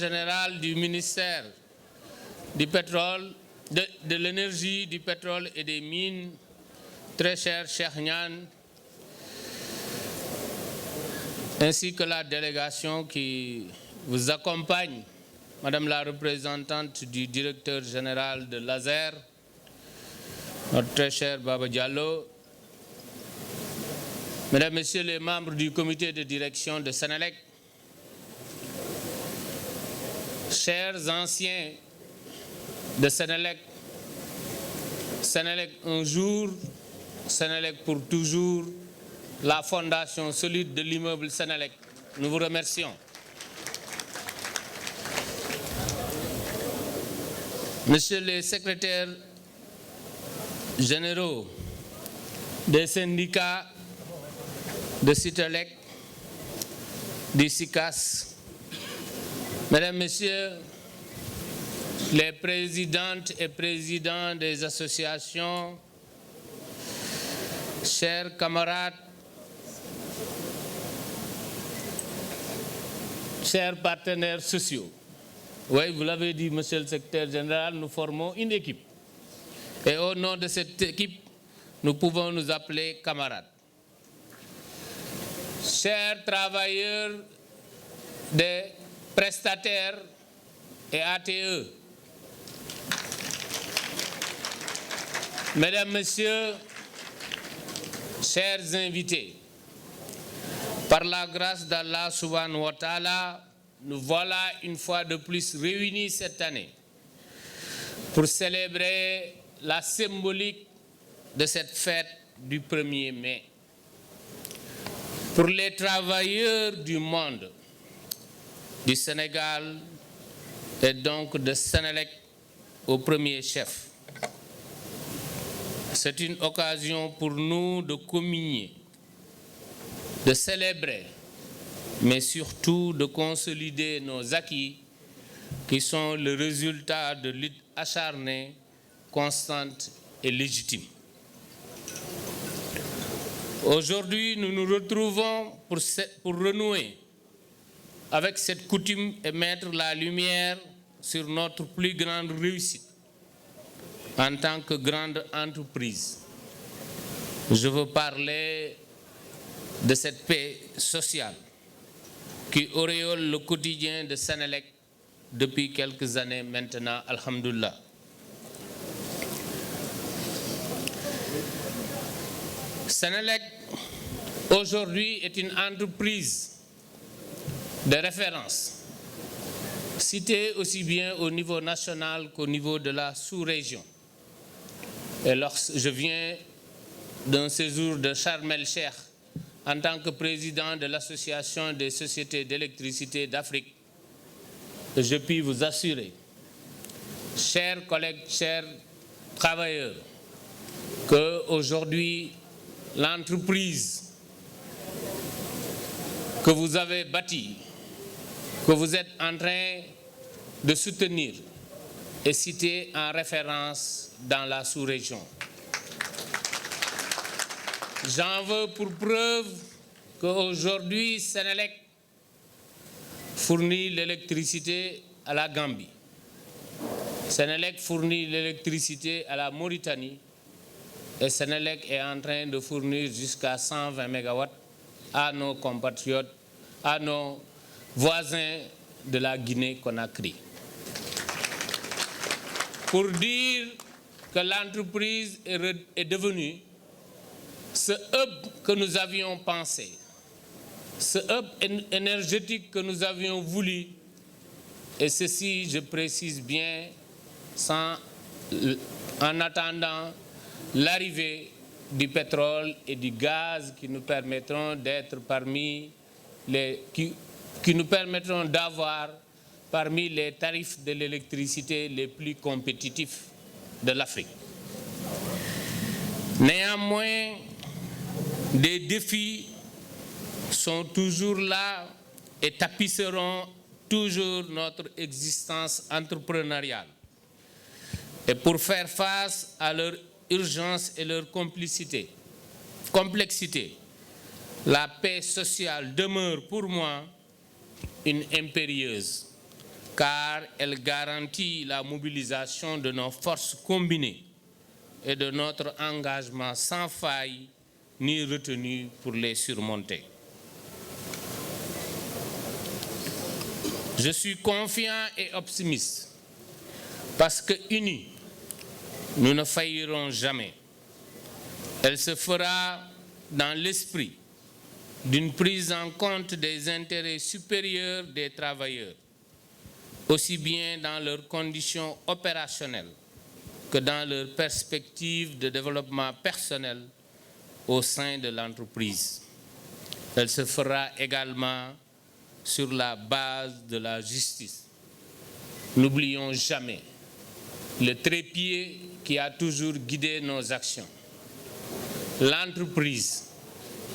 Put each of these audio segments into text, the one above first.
général du ministère du pétrole, de l'énergie, du pétrole et des mines, très cher Cheikh Niane, ainsi que la délégation qui vous accompagne, Madame la représentante du directeur général de l'ASER, notre très cher Baba Diallo, Mesdames, Messieurs les membres du comité de direction de Senelec, chers anciens de Senelec, Senelec un jour, Senelec pour toujours, la fondation solide de l'immeuble Senelec, nous vous remercions. Messieurs les secrétaires généraux des syndicats de Citelec, du SICAS, Mesdames, Messieurs les présidentes et présidents des associations, chers camarades, chers partenaires sociaux. Oui, vous l'avez dit, Monsieur le secrétaire général, nous formons une équipe. Et au nom de cette équipe, nous pouvons nous appeler camarades. Chers travailleurs des prestataires et ATE, Mesdames, Messieurs, chers invités, par la grâce d'Allah subhanahu wa ta'ala, nous voilà une fois de plus réunis cette année pour célébrer la symbolique de cette fête du 1er mai. Pour les travailleurs du monde, du Sénégal et donc de Senelec au premier chef, c'est une occasion pour nous de communier, de célébrer, mais surtout de consolider nos acquis qui sont le résultat de luttes acharnées, constantes et légitimes. Aujourd'hui, nous nous retrouvons pour renouer avec cette coutume et mettre la lumière sur notre plus grande réussite en tant que grande entreprise. Je veux parler de cette paix sociale qui auréole le quotidien de Senelec depuis quelques années maintenant, alhamdoulilah. Senelec, aujourd'hui, est une entreprise de référence, citée aussi bien au niveau national qu'au niveau de la sous-région. Et lorsque je viens d'un séjour de Sharm el-Sheikh en tant que président de l'Association des sociétés d'électricité d'Afrique, je puis vous assurer, chers collègues, chers travailleurs, qu'aujourd'hui, l'entreprise que vous avez bâtie, que vous êtes en train de soutenir, est citée en référence dans la sous-région. J'en veux pour preuve qu'aujourd'hui, Senelec fournit l'électricité à la Gambie. Senelec fournit l'électricité à la Mauritanie. Et Senelec est en train de fournir jusqu'à 120 MW à nos compatriotes, à nos voisins de la Guinée-Conakry. Pour dire que l'entreprise est devenue ce hub que nous avions pensé, ce hub énergétique que nous avions voulu, et ceci, je précise bien, en attendant l'arrivée du pétrole et du gaz qui nous permettront d'être parmi les qui nous permettront d'avoir parmi les tarifs de l'électricité les plus compétitifs de l'Afrique. Néanmoins, des défis sont toujours là et tapisseront toujours notre existence entrepreneuriale. Et pour faire face à leur urgence et leur complexité, la paix sociale demeure pour moi une impérieuse. car elle garantit la mobilisation de nos forces combinées et de notre engagement sans faille ni retenue pour les surmonter. Je suis confiant et optimiste parce que unis, nous ne faillirons jamais. Elle se fera dans l'esprit d'une prise en compte des intérêts supérieurs des travailleurs, aussi bien dans leurs conditions opérationnelles que dans leurs perspectives de développement personnel au sein de l'entreprise. Elle se fera également sur la base de la justice. N'oublions jamais le trépied qui a toujours guidé nos actions. L'entreprise,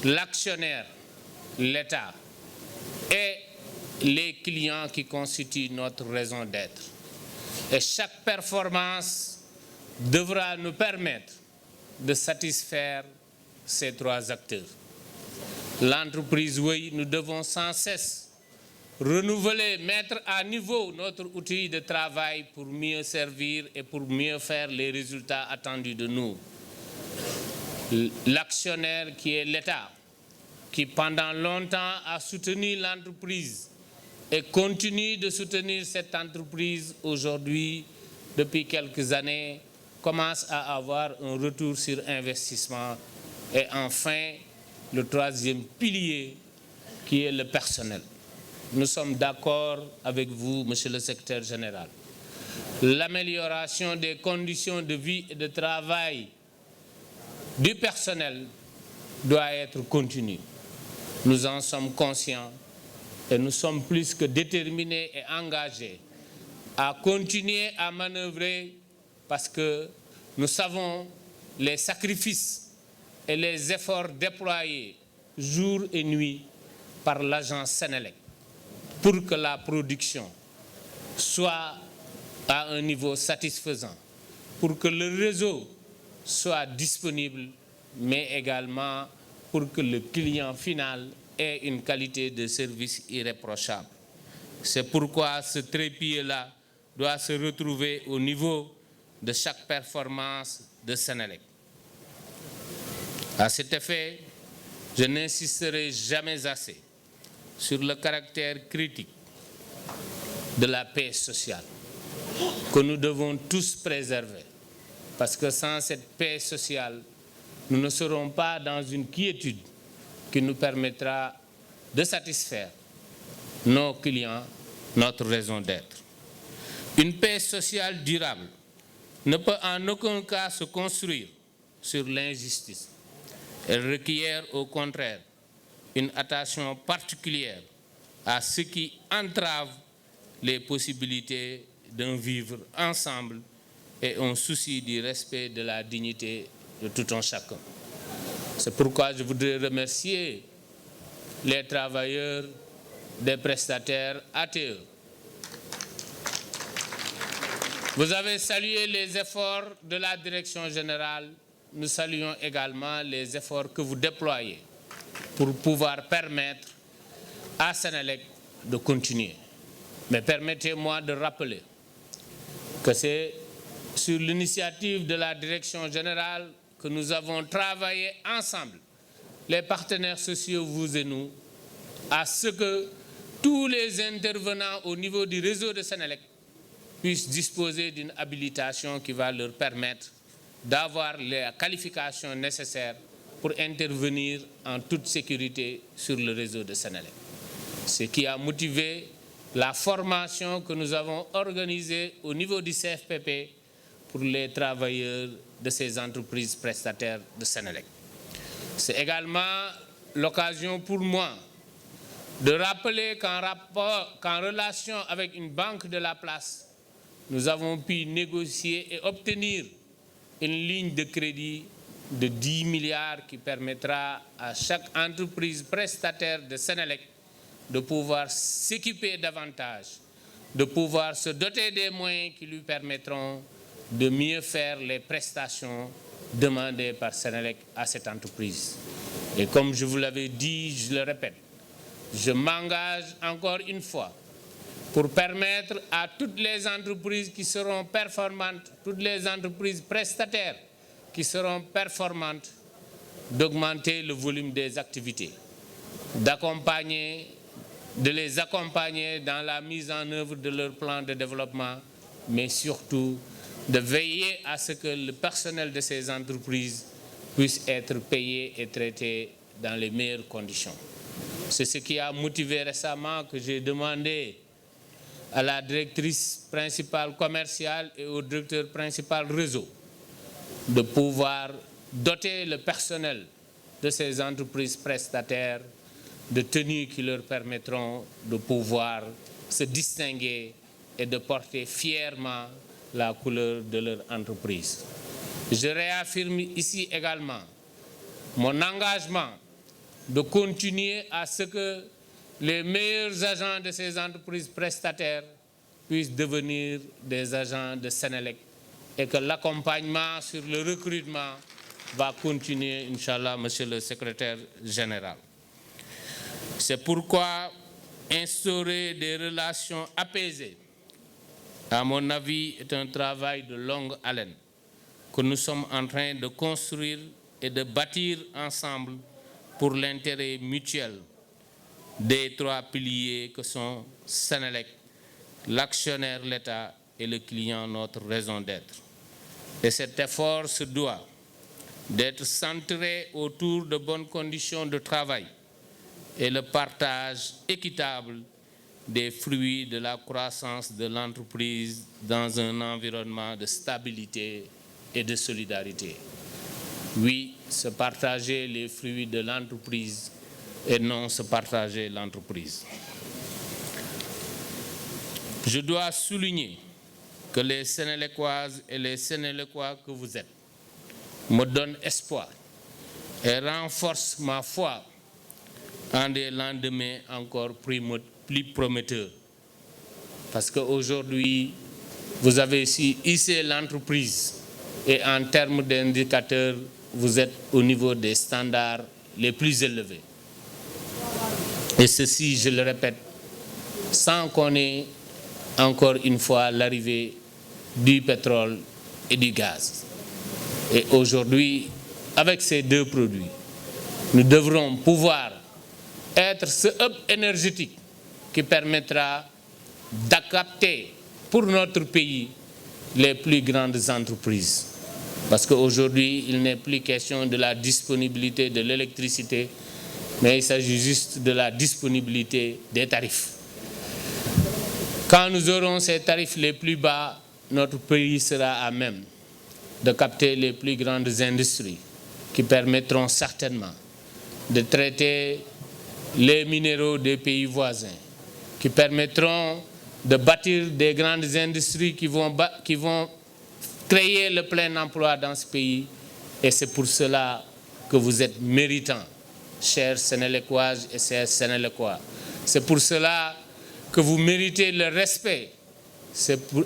l'actionnaire, l'État et les clients qui constituent notre raison d'être. Et chaque performance devra nous permettre de satisfaire ces trois acteurs. L'entreprise, oui, nous devons sans cesse renouveler, mettre à niveau notre outil de travail pour mieux servir et pour mieux faire les résultats attendus de nous. L'actionnaire qui est l'État, qui pendant longtemps a soutenu l'entreprise et continue de soutenir cette entreprise aujourd'hui, depuis quelques années, commence à avoir un retour sur investissement. Et enfin, le troisième pilier qui est le personnel. Nous sommes d'accord avec vous, Monsieur le Secrétaire général. L'amélioration des conditions de vie et de travail du personnel doit être continue. Nous en sommes conscients et nous sommes plus que déterminés et engagés à continuer à manœuvrer parce que nous savons les sacrifices et les efforts déployés jour et nuit par l'agence Senelec pour que la production soit à un niveau satisfaisant, pour que le réseau soit disponible, mais également pour que le client final ait une qualité de service irréprochable. C'est pourquoi ce trépied-là doit se retrouver au niveau de chaque performance de Senelec. À cet effet, je n'insisterai jamais assez sur le caractère critique de la paix sociale que nous devons tous préserver. Parce que sans cette paix sociale, nous ne serons pas dans une quiétude qui nous permettra de satisfaire nos clients, notre raison d'être. Une paix sociale durable ne peut en aucun cas se construire sur l'injustice. Elle requiert au contraire une attention particulière à ce qui entrave les possibilités d'un vivre ensemble et un souci du respect de la dignité de tout un chacun. C'est pourquoi je voudrais remercier les travailleurs des prestataires ATE. Vous avez salué les efforts de la direction générale. Nous saluons également les efforts que vous déployez pour pouvoir permettre à Senelec de continuer. Mais permettez-moi de rappeler que c'est sur l'initiative de la direction générale que nous avons travaillé ensemble, les partenaires sociaux, vous et nous, à ce que tous les intervenants au niveau du réseau de Senelec puissent disposer d'une habilitation qui va leur permettre d'avoir les qualifications nécessaires pour intervenir en toute sécurité sur le réseau de Senelec. Ce qui a motivé la formation que nous avons organisée au niveau du CFPP pour les travailleurs de ces entreprises prestataires de Senelec. C'est également l'occasion pour moi de rappeler qu'en relation avec une banque de la place, nous avons pu négocier et obtenir une ligne de crédit de 10 milliards qui permettra à chaque entreprise prestataire de Senelec de pouvoir s'équiper davantage, de pouvoir se doter des moyens qui lui permettront de mieux faire les prestations demandées par Senelec à cette entreprise. Et comme je vous l'avais dit, je le répète, je m'engage encore une fois pour permettre à toutes les entreprises qui seront performantes, toutes les entreprises prestataires qui seront performantes, d'augmenter le volume des activités, de les accompagner dans la mise en œuvre de leur plan de développement, mais surtout de veiller à ce que le personnel de ces entreprises puisse être payé et traité dans les meilleures conditions. C'est ce qui a motivé récemment que j'ai demandé à la directrice principale commerciale et au directeur principal réseau de pouvoir doter le personnel de ces entreprises prestataires de tenues qui leur permettront de pouvoir se distinguer et de porter fièrement la couleur de leur entreprise. Je réaffirme ici également mon engagement de continuer à ce que les meilleurs agents de ces entreprises prestataires puissent devenir des agents de Senelec et que l'accompagnement sur le recrutement va continuer, Inch'Allah, Monsieur le Secrétaire général. C'est pourquoi instaurer des relations apaisées, à mon avis, est un travail de longue haleine que nous sommes en train de construire et de bâtir ensemble pour l'intérêt mutuel des trois piliers que sont Senelec, l'actionnaire, l'État et le client, notre raison d'être. Et cet effort se doit d'être centré autour de bonnes conditions de travail et le partage équitable des fruits de la croissance de l'entreprise dans un environnement de stabilité et de solidarité. Oui, se partager les fruits de l'entreprise et non se partager l'entreprise. Je dois souligner que les Sénélécoises et les Sénélécois que vous êtes me donnent espoir et renforcent ma foi en des lendemains encore plus prometteurs. Parce qu'aujourd'hui, vous avez ici hissé l'entreprise et en termes d'indicateurs, vous êtes au niveau des standards les plus élevés. Et ceci, je le répète, sans qu'on ait encore une fois l'arrivée du pétrole et du gaz. Et aujourd'hui, avec ces deux produits, nous devrons pouvoir être ce hub énergétique qui permettra d'accapter pour notre pays les plus grandes entreprises. Parce qu'aujourd'hui, il n'est plus question de la disponibilité de l'électricité, mais il s'agit juste de la disponibilité des tarifs. Quand nous aurons ces tarifs les plus bas, notre pays sera à même de capter les plus grandes industries qui permettront certainement de traiter les minéraux des pays voisins, qui permettront de bâtir des grandes industries qui vont créer le plein emploi dans ce pays. Et c'est pour cela que vous êtes méritants, chers Sénélécoises et chers Sénélécois. C'est pour cela que vous méritez le respect.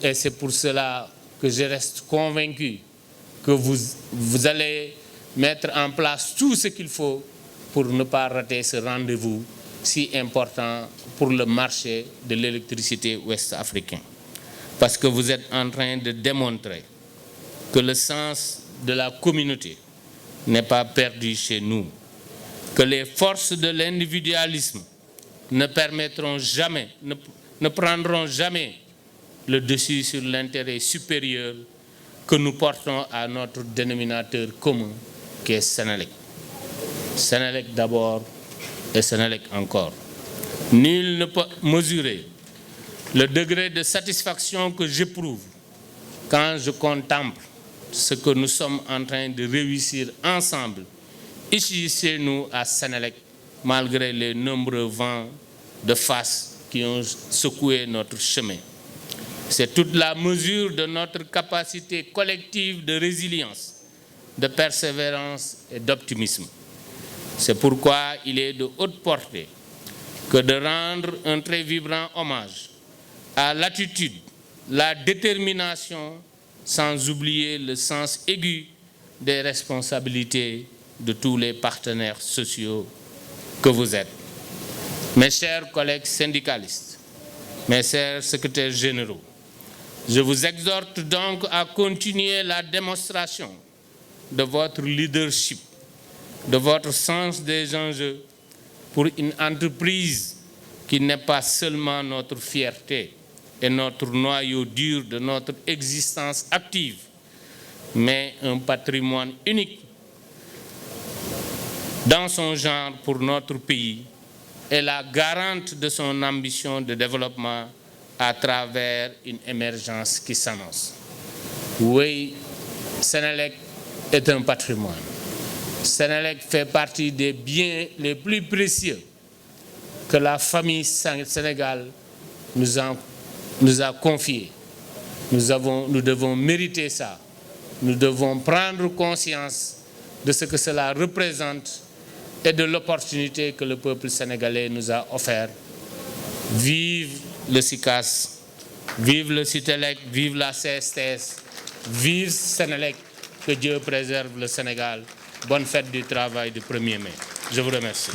Et c'est pour cela que je reste convaincu que vous allez mettre en place tout ce qu'il faut pour ne pas rater ce rendez-vous si important pour le marché de l'électricité ouest-africain. Parce que vous êtes en train de démontrer que le sens de la communauté n'est pas perdu chez nous, que les forces de l'individualisme ne prendront jamais le dessus sur l'intérêt supérieur que nous portons à notre dénominateur commun, qui est Senelec. Senelec d'abord et Senelec encore. Nul ne peut mesurer le degré de satisfaction que j'éprouve quand je contemple ce que nous sommes en train de réussir ensemble, ici chez nous à Senelec, malgré les nombreux vents de face qui ont secoué notre chemin. C'est toute la mesure de notre capacité collective de résilience, de persévérance et d'optimisme. C'est pourquoi il est de haute portée que de rendre un très vibrant hommage à l'attitude, la détermination, sans oublier le sens aigu des responsabilités de tous les partenaires sociaux que vous êtes. Mes chers collègues syndicalistes, mes chers secrétaires généraux, je vous exhorte donc à continuer la démonstration de votre leadership, de votre sens des enjeux pour une entreprise qui n'est pas seulement notre fierté et notre noyau dur de notre existence active, mais un patrimoine unique dans son genre pour notre pays et la garante de son ambition de développement à travers une émergence qui s'annonce. Oui, Senelec est un patrimoine. Senelec fait partie des biens les plus précieux que la famille Sénégal nous a confiés. Nous devons mériter ça. Nous devons prendre conscience de ce que cela représente et de l'opportunité que le peuple sénégalais nous a offert. Vive le SICAS, vive le CITELEC, vive la CSTS, vive Senelec, que Dieu préserve le Sénégal. Bonne fête du travail du 1er mai. Je vous remercie.